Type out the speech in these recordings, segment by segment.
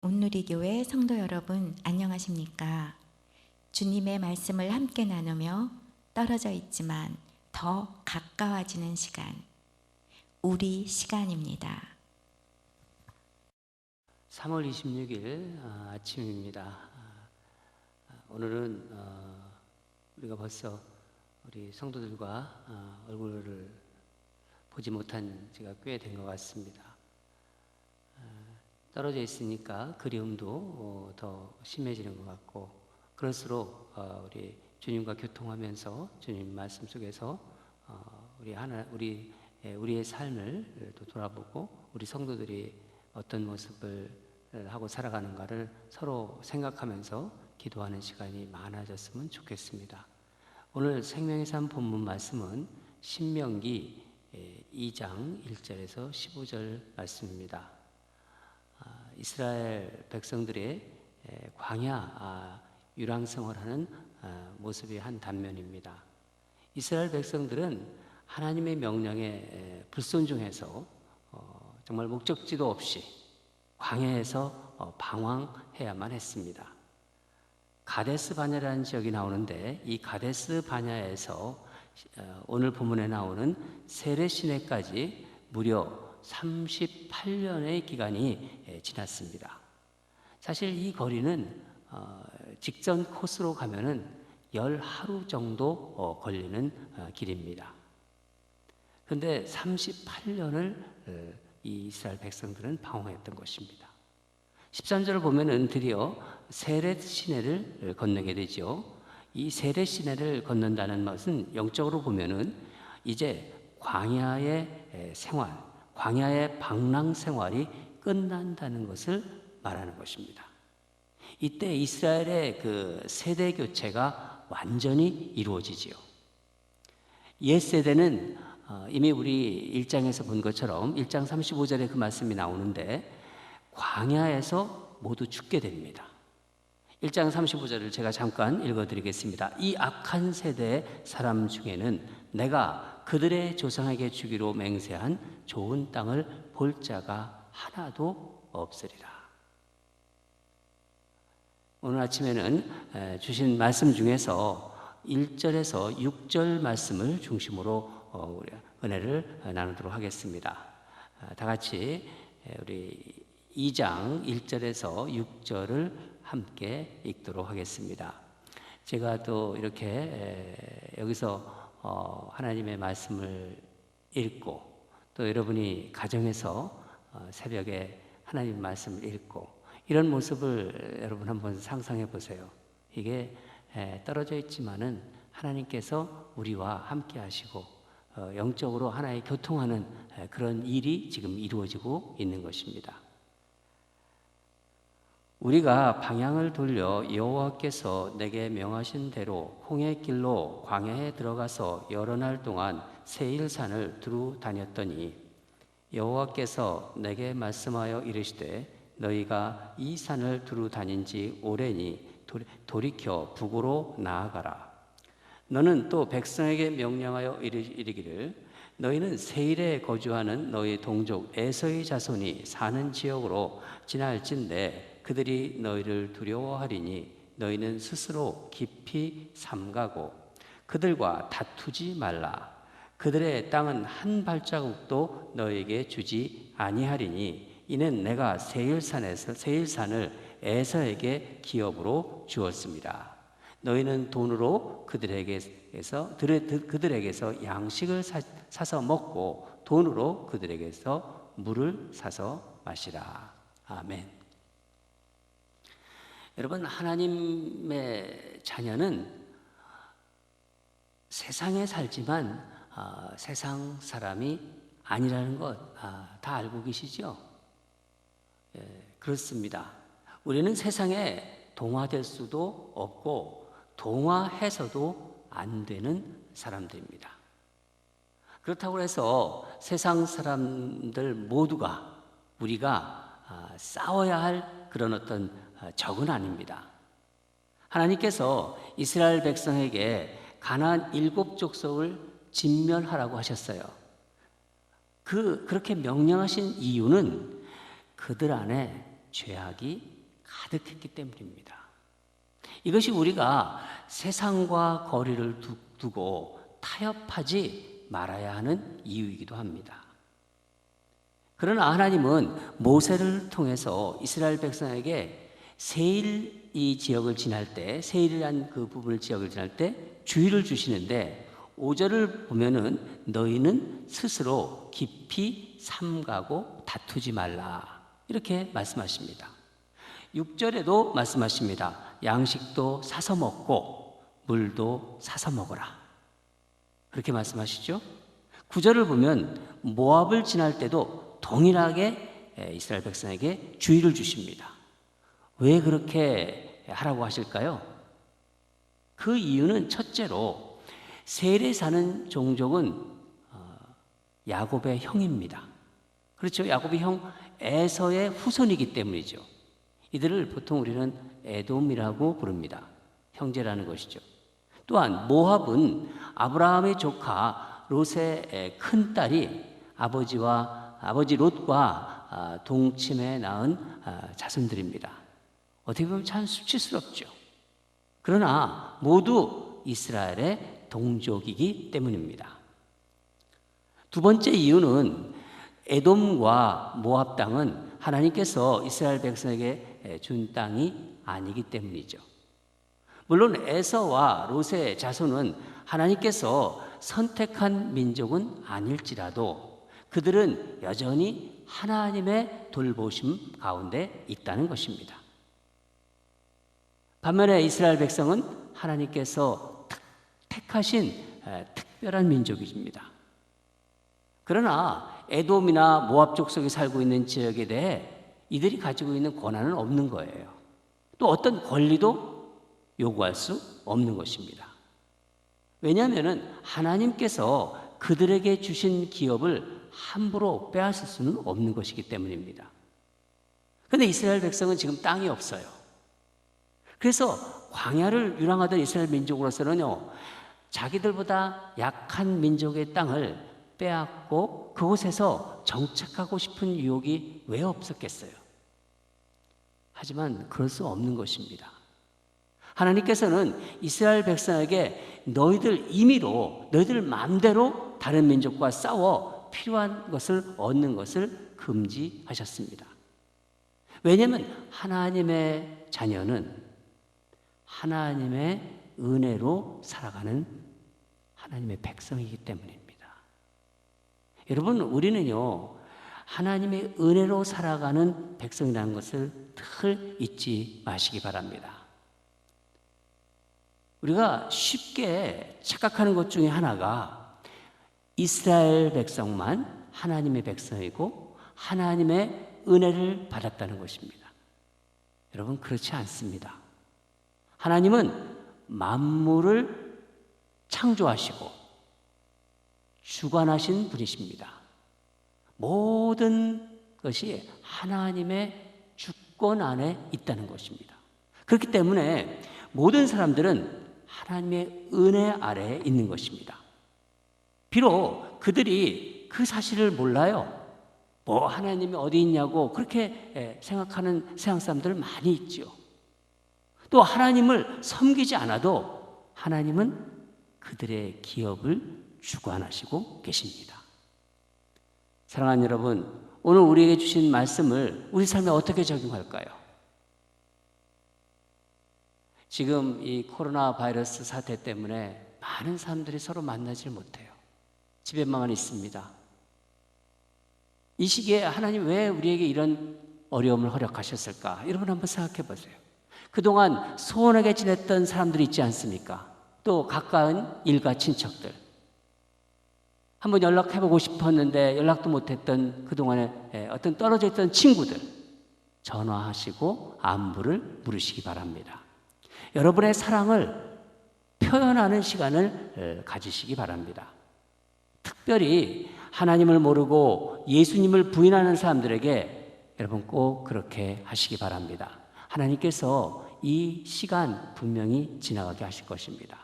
온누리교회 성도 여러분, 안녕하십니까? 주님의 말씀을 함께 나누며 떨어져 있지만 더 가까워지는 시간, 우리 시간입니다. 3월 26일 아침입니다. 오늘은 우리가 벌써 우리 성도들과 얼굴을 보지 못한 지가 꽤 된 것 같습니다. 떨어져 있으니까 그리움도 더 심해지는 것 같고, 그럴수록 우리 주님과 교통하면서 주님 말씀 속에서 우리의 삶을 또 돌아보고 우리 성도들이 어떤 모습을 하고 살아가는가를 서로 생각하면서 기도하는 시간이 많아졌으면 좋겠습니다. 오늘 생명의 삶 본문 말씀은 신명기 2장 1절에서 15절 말씀입니다. 이스라엘 백성들의 광야 유랑생활 하는 모습의 한 단면입니다. 이스라엘 백성들은 하나님의 명령에 불순종해서 정말 목적지도 없이 광야에서 방황해야만 했습니다. 가데스 바냐라는 지역이 나오는데, 이 가데스 바냐에서 오늘 본문에 나오는 세례 시내까지 무려 38년의 기간이 지났습니다. 사실 이 거리는 직전 코스로 가면은 10하루 정도 걸리는 길입니다. 그런데 38년을 이 이스라엘 백성들은 방황했던 것입니다. 13절을 보면은 드디어 세렛 시내를 건너게 되죠. 이 세렛 시내를 건넌다는 것은 영적으로 보면은 이제 광야의 생활, 광야의 방랑 생활이 끝난다는 것을 말하는 것입니다. 이때 이스라엘의 그 세대 교체가 완전히 이루어지지요. 옛 세대는 이미 우리 1장에서 본 것처럼 1장 35절에 그 말씀이 나오는데, 광야에서 모두 죽게 됩니다. 1장 35절을 제가 잠깐 읽어드리겠습니다. 이 악한 세대의 사람 중에는 내가 그들의 조상에게 주기로 맹세한 좋은 땅을 볼 자가 하나도 없으리라. 오늘 아침에는 주신 말씀 중에서 1절에서 6절 말씀을 중심으로 은혜를 나누도록 하겠습니다. 다 같이 우리 2장 1절에서 6절을 함께 읽도록 하겠습니다. 제가 또 이렇게 여기서 하나님의 말씀을 읽고, 또 여러분이 가정에서 새벽에 하나님의 말씀을 읽고, 이런 모습을 여러분 한번 상상해 보세요. 이게 떨어져 있지만은 하나님께서 우리와 함께 하시고 영적으로 하나의 교통하는 그런 일이 지금 이루어지고 있는 것입니다. 우리가 방향을 돌려 여호와께서 내게 명하신 대로 홍해 길로 광야에 들어가서 여러 날 동안 세일산을 두루 다녔더니, 여호와께서 내게 말씀하여 이르시되 너희가 이 산을 두루 다닌 지 오래니 돌이켜 북으로 나아가라. 너는 또 백성에게 명령하여 이르기를 너희는 세일에 거주하는 너희 동족 에서의 자손이 사는 지역으로 지날진대 그들이 너희를 두려워하리니 너희는 스스로 깊이 삼가고 그들과 다투지 말라. 그들의 땅은 한 발자국도 너희에게 주지 아니하리니 이는 내가 세일산을 에서에게 기업으로 주었습니다. 너희는 돈으로 그들에게서 양식을 사서 먹고 돈으로 그들에게서 물을 사서 마시라. 아멘. 여러분, 하나님의 자녀는 세상에 살지만 세상 사람이 아니라는 것 다 알고 계시죠? 그렇습니다. 우리는 세상에 동화될 수도 없고 동화해서도 안 되는 사람들입니다. 그렇다고 해서 세상 사람들 모두가 우리가 싸워야 할 그런 어떤 적은 아닙니다. 하나님께서 이스라엘 백성에게 가나안 7족속을 진멸하라고 하셨어요. 그렇게 명령하신 이유는 그들 안에 죄악이 가득했기 때문입니다. 이것이 우리가 세상과 거리를 두고 타협하지 말아야 하는 이유이기도 합니다. 그러나 하나님은 모세를 통해서 이스라엘 백성에게 세일 이 지역을 지날 때, 세일이란 그 부분을 지역을 지날 때 주의를 주시는데 5절을 보면은 너희는 스스로 깊이 삼가고 다투지 말라 이렇게 말씀하십니다. 6절에도 말씀하십니다. 양식도 사서 먹고 물도 사서 먹어라 그렇게 말씀하시죠. 9절을 보면 모압을 지날 때도 동일하게 이스라엘 백성에게 주의를 주십니다. 왜 그렇게 하라고 하실까요? 그 이유는 첫째로 세일에 사는 종족은 야곱의 형입니다. 그렇죠. 야곱의 형 에서의 후손이기 때문이죠. 이들을 보통 우리는 에돔이라고 부릅니다. 형제라는 것이죠. 또한 모압은 아브라함의 조카 롯의 큰 딸이 아버지 롯과 동침해 낳은 자손들입니다. 어떻게 보면 참 수치스럽죠. 그러나 모두 이스라엘의 동족이기 때문입니다. 두 번째 이유는 에돔과 모압 땅은 하나님께서 이스라엘 백성에게 준 땅이 아니기 때문이죠. 물론 에서와 롯의 자손은 하나님께서 선택한 민족은 아닐지라도 그들은 여전히 하나님의 돌보심 가운데 있다는 것입니다. 반면에 이스라엘 백성은 하나님께서 택하신 특별한 민족입니다. 그러나 에돔이나 모압 족속이 살고 있는 지역에 대해 이들이 가지고 있는 권한은 없는 거예요. 또 어떤 권리도 요구할 수 없는 것입니다. 왜냐하면 하나님께서 그들에게 주신 기업을 함부로 빼앗을 수는 없는 것이기 때문입니다. 그런데 이스라엘 백성은 지금 땅이 없어요. 그래서 광야를 유랑하던 이스라엘 민족으로서는요, 자기들보다 약한 민족의 땅을 빼앗고 그곳에서 정착하고 싶은 유혹이 왜 없었겠어요? 하지만 그럴 수 없는 것입니다. 하나님께서는 이스라엘 백성에게 너희들 임의로 너희들 마음대로 다른 민족과 싸워 필요한 것을 얻는 것을 금지하셨습니다. 왜냐하면 하나님의 자녀는 하나님의 은혜로 살아가는 하나님의 백성이기 때문입니다. 여러분, 우리는요, 하나님의 은혜로 살아가는 백성이라는 것을 늘 잊지 마시기 바랍니다. 우리가 쉽게 착각하는 것 중에 하나가 이스라엘 백성만 하나님의 백성이고 하나님의 은혜를 받았다는 것입니다. 여러분, 그렇지 않습니다. 하나님은 만물을 창조하시고 주관하신 분이십니다. 모든 것이 하나님의 주권 안에 있다는 것입니다. 그렇기 때문에 모든 사람들은 하나님의 은혜 아래에 있는 것입니다. 비록 그들이 그 사실을 몰라요. 하나님이 어디 있냐고 그렇게 생각하는 세상 사람들 많이 있죠. 또 하나님을 섬기지 않아도 하나님은 그들의 기업을 주관하시고 계십니다. 사랑하는 여러분, 오늘 우리에게 주신 말씀을 우리 삶에 어떻게 적용할까요? 지금 이 코로나 바이러스 사태 때문에 많은 사람들이 서로 만나질 못해요. 집에만 있습니다. 이 시기에 하나님 왜 우리에게 이런 어려움을 허락하셨을까? 여러분 한번 생각해 보세요. 그동안 소원하게 지냈던 사람들이 있지 않습니까? 또 가까운 일가 친척들. 한번 연락해보고 싶었는데 연락도 못했던 그동안에 어떤 떨어져 있던 친구들. 전화하시고 안부를 물으시기 바랍니다. 여러분의 사랑을 표현하는 시간을 가지시기 바랍니다. 특별히 하나님을 모르고 예수님을 부인하는 사람들에게 여러분 꼭 그렇게 하시기 바랍니다. 하나님께서 이 시간 분명히 지나가게 하실 것입니다.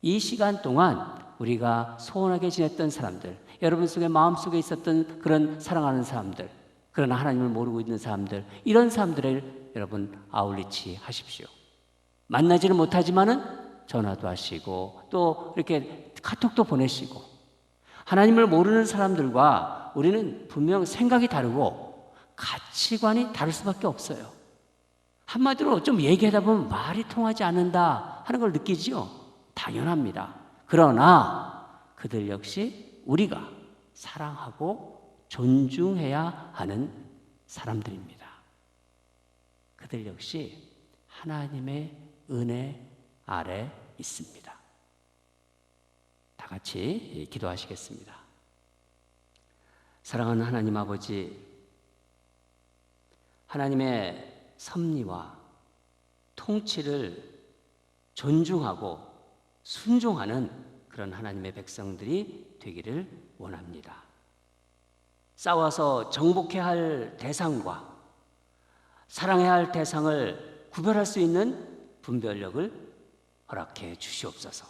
이 시간 동안 우리가 소원하게 지냈던 사람들, 여러분 속에 마음속에 있었던 그런 사랑하는 사람들, 그러나 하나님을 모르고 있는 사람들, 이런 사람들을 여러분 아울리치 하십시오. 만나지는 못하지만은 전화도 하시고 또 이렇게 카톡도 보내시고, 하나님을 모르는 사람들과 우리는 분명 생각이 다르고 가치관이 다를 수밖에 없어요. 한마디로 좀 얘기하다 보면 말이 통하지 않는다 하는 걸 느끼지요. 당연합니다. 그러나 그들 역시 우리가 사랑하고 존중해야 하는 사람들입니다. 그들 역시 하나님의 은혜 아래 있습니다. 다 같이 기도하시겠습니다. 사랑하는 하나님 아버지, 하나님의 섭리와 통치를 존중하고 순종하는 그런 하나님의 백성들이 되기를 원합니다. 싸워서 정복해야 할 대상과 사랑해야 할 대상을 구별할 수 있는 분별력을 허락해 주시옵소서.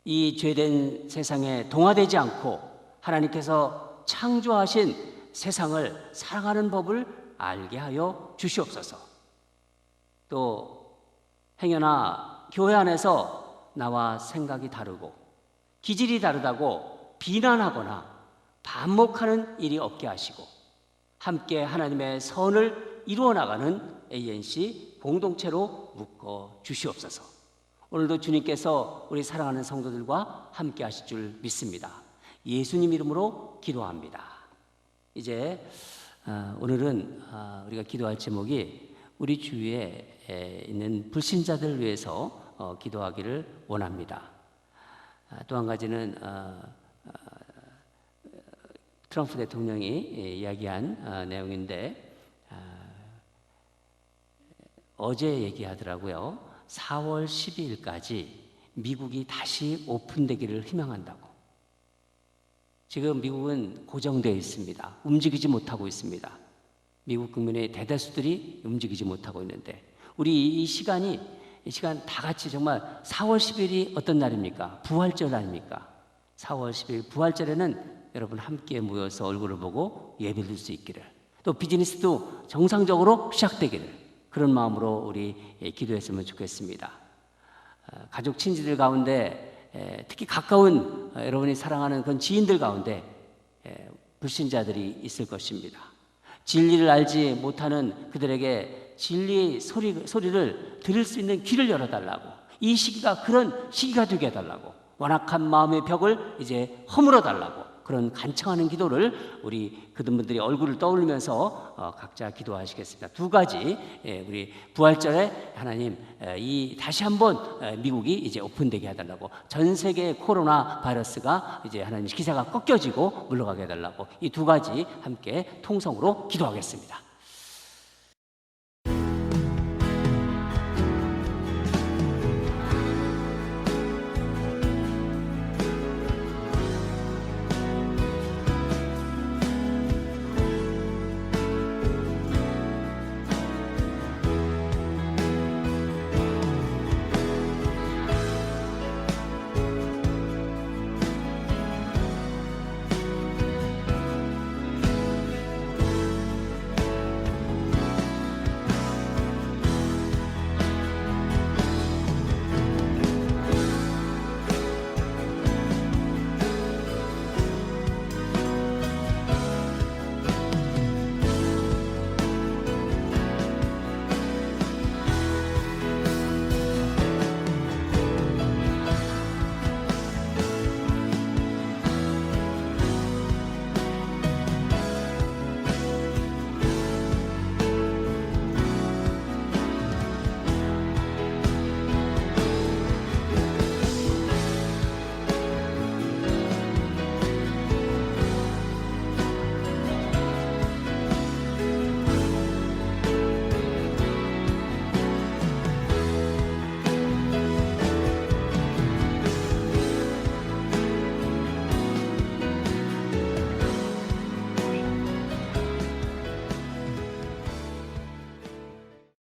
이 죄된 세상에 동화되지 않고 하나님께서 창조하신 세상을 사랑하는 법을 알게 하여 주시옵소서. 또 행여나 교회 안에서 나와 생각이 다르고 기질이 다르다고 비난하거나 반목하는 일이 없게 하시고 함께 하나님의 선을 이루어 나가는 ANC 공동체로 묶어 주시옵소서. 오늘도 주님께서 우리 사랑하는 성도들과 함께 하실 줄 믿습니다. 예수님 이름으로 기도합니다. 이제 오늘은 우리가 기도할 제목이 우리 주위에 있는 불신자들을 위해서 기도하기를 원합니다. 또 한 가지는 트럼프 대통령이 이야기한 내용인데, 어제 얘기하더라고요. 4월 12일까지 미국이 다시 오픈되기를 희망한다고. 지금 미국은 고정되어 있습니다. 움직이지 못하고 있습니다. 미국 국민의 대다수들이 움직이지 못하고 있는데, 우리 이 시간 다 같이 정말 4월 10일이 어떤 날입니까? 부활절 아닙니까? 4월 10일 부활절에는 여러분 함께 모여서 얼굴을 보고 예배드릴 수 있기를, 또 비즈니스도 정상적으로 시작되기를, 그런 마음으로 우리 기도했으면 좋겠습니다. 가족 친지들 가운데 특히 가까운 여러분이 사랑하는 그런 지인들 가운데 불신자들이 있을 것입니다. 진리를 알지 못하는 그들에게 진리의 소리를 들을 수 있는 귀를 열어달라고, 이 시기가 그런 시기가 되게 해달라고, 완악한 마음의 벽을 이제 허물어 달라고, 그런 간청하는 기도를 우리 그분들이 얼굴을 떠올리면서 각자 기도하시겠습니다. 두 가지, 우리 부활절에 하나님 이 다시 한번 미국이 이제 오픈되게 해달라고, 전 세계 코로나 바이러스가 이제 하나님 기세가 꺾여지고 물러가게 해달라고, 이 두 가지 함께 통성으로 기도하겠습니다.